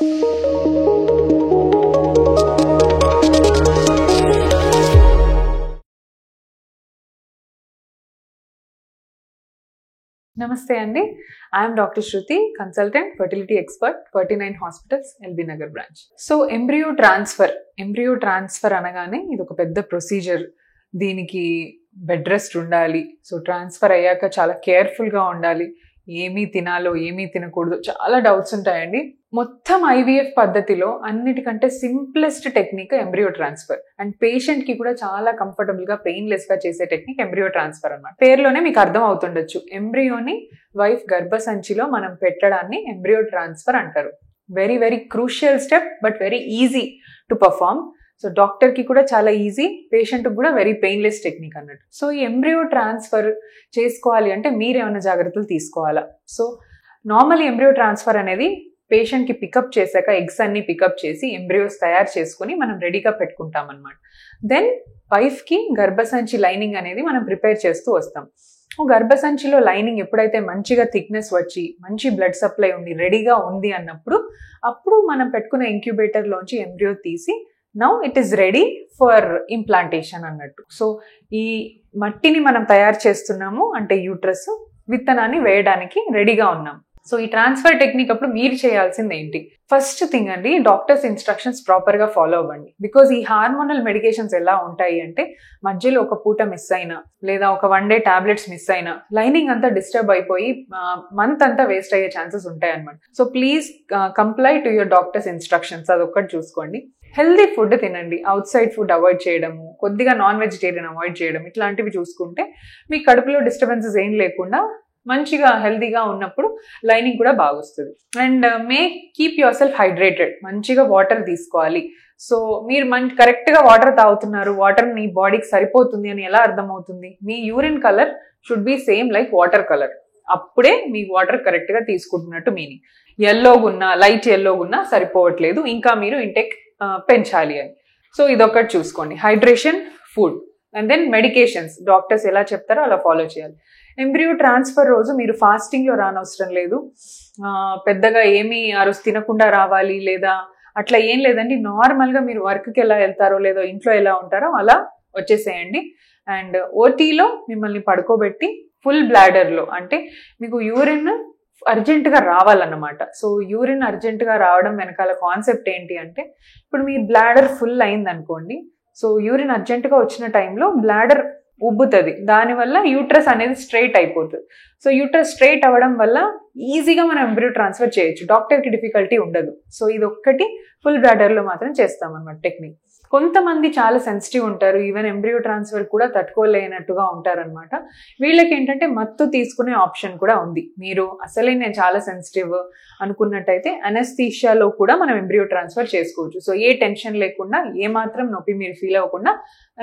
Namaste Andy. I am Dr. Shruti, consultant, fertility expert, 49 Hospitals, LB Nagar branch. So embryo transfer అనగానే ఇది ఒక పెద్ద procedure. దీనికి bed rest ఉండాలి. So transfer అయ్యాక చాలా కేర్ఫుల్గా ఉండాలి. ఏమీ తినాలో ఏమీ తినకూడదు, చాలా డౌట్స్ ఉంటాయండి. మొత్తం ఐవీఎఫ్ పద్ధతిలో అన్నిటికంటే simplest technique embryo transfer and patient కి కూడా చాలా కంఫర్టబుల్ గా పెయిన్లెస్ గా చేసే టెక్నిక్ ఎంబ్రియో ట్రాన్స్ఫర్ అన్నమాట. పేరులోనే మీకు అర్థం అవుతుండొచ్చు, ఎంబ్రియోని వైఫ్ గర్భసంచిలో మనం పెట్టడాన్ని ఎంబ్రియో ట్రాన్స్ఫర్ అంటారు. Very very crucial step, but very easy to perform. So doctor కి కూడా చాలా ఈజీ, పేషెంట్ కూడా వెరీ పెయిన్లెస్ టెక్నిక్ అన్నట్టు. సో ఈ ఎంబ్రియో ట్రాన్స్ఫర్ చేసుకోవాలి అంటే మీరేమైనా జాగ్రత్తలు తీసుకోవాలా? సో నార్మల్ ఎంబ్రియో ట్రాన్స్ఫర్ అనేది పేషెంట్ కి పికప్ చేశాక ఎగ్స్ అన్ని పికప్ చేసి ఎంబ్రియోస్ తయారు చేసుకుని మనం రెడీగా పెట్టుకుంటాం అనమాట. దెన్ వైఫ్ కి గర్భసంచి లైనింగ్ అనేది మనం ప్రిపేర్ చేస్తూ వస్తాం. గర్భసంచిలో లైనింగ్ ఎప్పుడైతే మంచిగా థిక్నెస్ వచ్చి మంచి బ్లడ్ సప్లై ఉండి రెడీగా ఉంది అప్పుడు మనం పెట్టుకున్న ఇంక్యుబేటర్ లోంచి ఎంబ్రియో తీసి now it is ready for implantation అన్నట్టు. సో ఈ మట్టిని మనం తయారు చేస్తున్నాము అంటే యూట్రస్, విత్తనాన్ని వేయడానికి రెడీగా ఉన్నాం. సో ఈ ట్రాన్స్ఫర్ టెక్నిక్ అప్పుడు మీరు చేయాల్సింది ఏంటి? ఫస్ట్ థింగ్ అండి, డాక్టర్స్ ఇన్స్ట్రక్షన్స్ ప్రాపర్గా ఫాలో అవ్వండి. బికాజ్ ఈ హార్మోనల్ మెడికేషన్స్ ఎలా ఉంటాయి అంటే మధ్యలో ఒక పూట మిస్ అయినా లేదా ఒక 1 day టాబ్లెట్స్ మిస్ అయినా లైనింగ్ అంతా డిస్టర్బ్ అయిపోయి మంత్ అంతా వేస్ట్ అయ్యే ఛాన్సెస్ ఉంటాయి అనమాట. So please comply to your doctors instructions, అదొక్కటి చూసుకోండి. హెల్దీ ఫుడ్ తినండి, అవుట్ సైడ్ ఫుడ్ అవాయిడ్ చేయడము, కొద్దిగా నాన్ వెజిటేరియన్ అవాయిడ్ చేయడం, ఇట్లాంటివి చూసుకుంటే మీ కడుపులో డిస్టర్బెన్సెస్ ఏం లేకుండా మంచిగా హెల్దీగా ఉన్నప్పుడు లైనింగ్ కూడా బాగా వస్తుంది. And keep your self hydrated, మంచిగా వాటర్ తీసుకోవాలి. సో మీరు కరెక్ట్గా వాటర్ తాగుతున్నారు, వాటర్ మీ బాడీకి సరిపోతుంది అని ఎలా అర్థమవుతుంది? మీ urine colour should be same like water colour, అప్పుడే మీ వాటర్ కరెక్ట్గా తీసుకుంటున్నట్టు మీనింగ్. లైట్ ఎల్లోగున్నా సరిపోవట్లేదు, ఇంకా మీరు ఇంటెక్ పెంచాలి అని. సో ఇదొకటి చూసుకోండి, hydration, food and then medications doctors ఎలా చెప్తారో అలా ఫాలో చేయాలి. ఎంబ్రియో ట్రాన్స్ఫర్ రోజు మీరు ఫాస్టింగ్లో రానవసరం లేదు, పెద్దగా ఏమీ ఆ రోజు తినకుండా రావాలి లేదా అట్లా ఏం లేదండి. నార్మల్గా మీరు వర్క్కి ఎలా వెళ్తారో లేదో ఇంట్లో ఎలా ఉంటారో అలా వచ్చేసేయండి. అండ్ ఓటీలో మిమ్మల్ని పడుకోబెట్టి ఫుల్ బ్లాడర్లో, అంటే మీకు యూరిన్ అర్జెంటుగా రావాలన్నమాట. సో యూరిన్ అర్జెంటుగా రావడం వెనకాల కాన్సెప్ట్ ఏంటి అంటే, ఇప్పుడు మీ బ్లాడర్ ఫుల్ అయింది అనుకోండి, సో యూరిన్ అర్జెంటుగా వచ్చిన టైంలో బ్లాడర్ ఉబ్బుతుంది, దానివల్ల యూట్రస్ అనేది స్ట్రైట్ అయిపోతుంది. సో యూట్రస్ స్ట్రైట్ అవ్వడం వల్ల ఈజీగా మనం ఎంబ్రియో ట్రాన్స్ఫర్ చేయొచ్చు, డాక్టర్కి డిఫికల్టీ ఉండదు. సో ఇది ఒక్కటి ఫుల్ బ్లాడర్లో మాత్రం చేస్తామన్నమాట టెక్నిక్. కొంతమంది చాలా సెన్సిటివ్ ఉంటారు, ఈవెన్ ఎంబ్రియో ట్రాన్స్ఫర్ కూడా తట్టుకోలేనట్టుగా ఉంటారనమాట. వీళ్ళకి ఏంటంటే మత్తు తీసుకునే ఆప్షన్ కూడా ఉంది. మీరు అసలే నేను చాలా సెన్సిటివ్ అనుకున్నట్టయితే అనస్థీషియాలో కూడా మనం ఎంబ్రియో ట్రాన్స్ఫర్ చేసుకోవచ్చు. సో ఏ టెన్షన్ లేకుండా, ఏ మాత్రం నొప్పి మీరు ఫీల్ అవ్వకుండా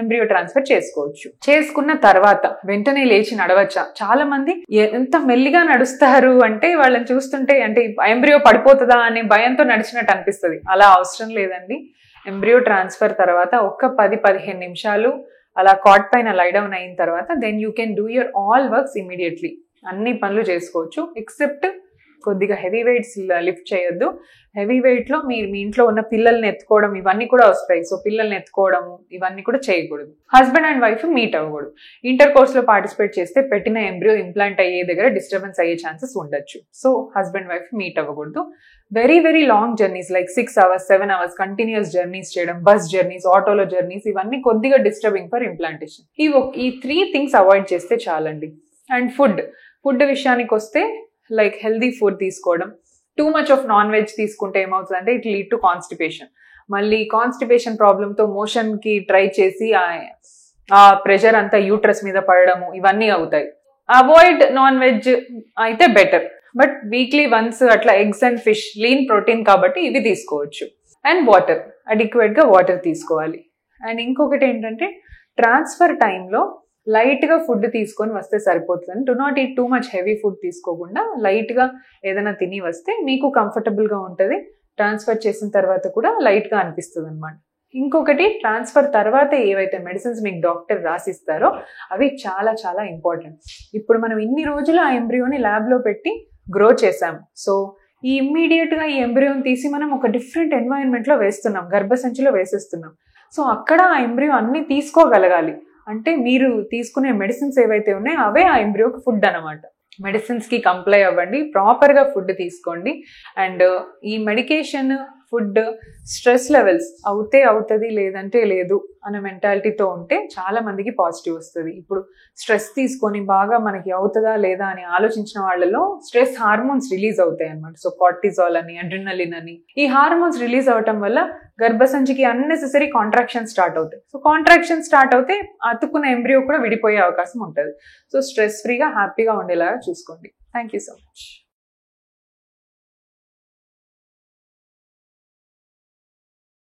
ఎంబ్రియో ట్రాన్స్ఫర్ చేసుకోవచ్చు. చేసుకున్న తర్వాత వెంటనే లేచి నడవచ్చా? చాలా మంది ఎంత మెల్లిగా నడుస్తారు అంటే వాళ్ళని చూస్తుంటే అంటే ఎంబ్రియో పడిపోతుందా అనే భయంతో నడిచినట్టు అనిపిస్తుంది. అలా అవసరం లేదండి. ఎంబ్రియో ట్రాన్స్ఫర్ తర్వాత ఒక్క 10-15 నిమిషాలు అలా కాట్ పైన లై డౌన్ అయిన తర్వాత then you can do your all works immediately. అన్ని పనులు చేసుకోవచ్చు ఎక్సెప్ట్ కొద్దిగా హెవీ వెయిట్స్ లిఫ్ట్ చేయొద్దు. హెవీ వెయిట్లో మీ ఇంట్లో ఉన్న పిల్లల్ని ఎత్తుకోవడం ఇవన్నీ కూడా వస్తాయి. సో పిల్లల్ని ఎత్తుకోవడము ఇవన్నీ కూడా చేయకూడదు. హస్బెండ్ అండ్ వైఫ్ మీట్ అవ్వకూడదు. ఇంటర్ కోర్స్లో పార్టిసిపేట్ చేస్తే పెట్టిన ఎంబ్రియో ఇంప్లాంట్ అయ్యే దగ్గర డిస్టర్బెన్స్ అయ్యే ఛాన్సెస్ ఉండొచ్చు. సో హస్బెండ్ వైఫ్ మీట్ అవ్వకూడదు. Very very long journeys like 6 hours 7 hours continuous journeys చేయడం, బస్ జర్నీస్, ఆటోలో జర్నీస్, ఇవన్నీ కొద్దిగా డిస్టర్బింగ్ ఫర్ ఇంప్లాంటేషన్. ఈ 3 things అవాయిడ్ చేస్తే చాలండి. అండ్ ఫుడ్ విషయానికి వస్తే లైక్ హెల్దీ ఫుడ్ తీసుకోవడం. Too much of non veg తీసుకుంటే ఏమవుతుందంటే ఇట్ లీడ్ టు కాన్స్టిపేషన్. మళ్ళీ కాన్స్టిపేషన్ ప్రాబ్లంతో మోషన్కి ట్రై చేసి ఆ ప్రెషర్ అంతా యూట్రస్ మీద పడడము ఇవన్నీ అవుతాయి. అవాయిడ్ నాన్ వెజ్ అయితే బెటర్, బట్ వీక్లీ వన్స్ అట్లా eggs and fish lean protein కాబట్టి ఇవి తీసుకోవచ్చు. అండ్ వాటర్, అడిక్వేట్గా వాటర్ తీసుకోవాలి. అండ్ ఇంకొకటి ఏంటంటే ట్రాన్స్ఫర్ టైంలో లైట్గా ఫుడ్ తీసుకొని వస్తే సరిపోతుంది. Do not eat too much heavy food తీసుకోకుండా లైట్గా ఏదైనా తిని వస్తే మీకు కంఫర్టబుల్గా ఉంటుంది. ట్రాన్స్ఫర్ చేసిన తర్వాత కూడా లైట్గా అనిపిస్తుంది అనమాట. ఇంకొకటి ట్రాన్స్ఫర్ తర్వాత ఏవైతే మెడిసిన్స్ మీకు డాక్టర్ రాసిస్తారో అవి చాలా చాలా ఇంపార్టెంట్. ఇప్పుడు మనం ఇన్ని రోజులు ఆ ఎంబ్రియోని ల్యాబ్లో పెట్టి గ్రో చేసాము. సో ఈ ఇమ్మీడియట్గా ఈ ఎంబ్రియోని తీసి మనం ఒక డిఫరెంట్ ఎన్వైరన్మెంట్లో వేస్తున్నాం, గర్భసంచిలో వేసేస్తున్నాం. సో అక్కడ ఆ ఎంబ్రియో అన్ని తీసుకోగలగాలి. అంటే మీరు తీసుకునే మెడిసిన్స్ ఏవైతే ఉన్నాయో అవే ఆ ఎంబ్రియోకి ఫుడ్ అనమాట. మెడిసిన్స్కి కంప్లై అవ్వండి, ప్రాపర్గా ఫుడ్ తీసుకోండి. అండ్ ఈ మెడికేషన్, ఫుడ్, స్ట్రెస్ లెవెల్స్ అవుతుంది లేదంటే లేదు అనే మెంటాలిటీతో ఉంటే చాలా మందికి పాజిటివ్ వస్తుంది. ఇప్పుడు స్ట్రెస్ తీసుకొని బాగా మనకి అవుతుందా లేదా అని ఆలోచించిన వాళ్ళలో స్ట్రెస్ హార్మోన్స్ రిలీజ్ అవుతాయి అనమాట. సో కార్టిజాల్ అని, అడ్రినలిన్ అని, ఈ హార్మోన్స్ రిలీజ్ అవటం వల్ల గర్భసంచికి అన్నెసెసరీ కాంట్రాక్షన్ స్టార్ట్ అవుతాయి. సో కాంట్రాక్షన్ స్టార్ట్ అవుతే అతుక్కున్న ఎంబ్రియో కూడా విడిపోయే అవకాశం ఉంటుంది. సో స్ట్రెస్ ఫ్రీగా హ్యాపీగా ఉండేలాగా చూసుకోండి. Thank you so much.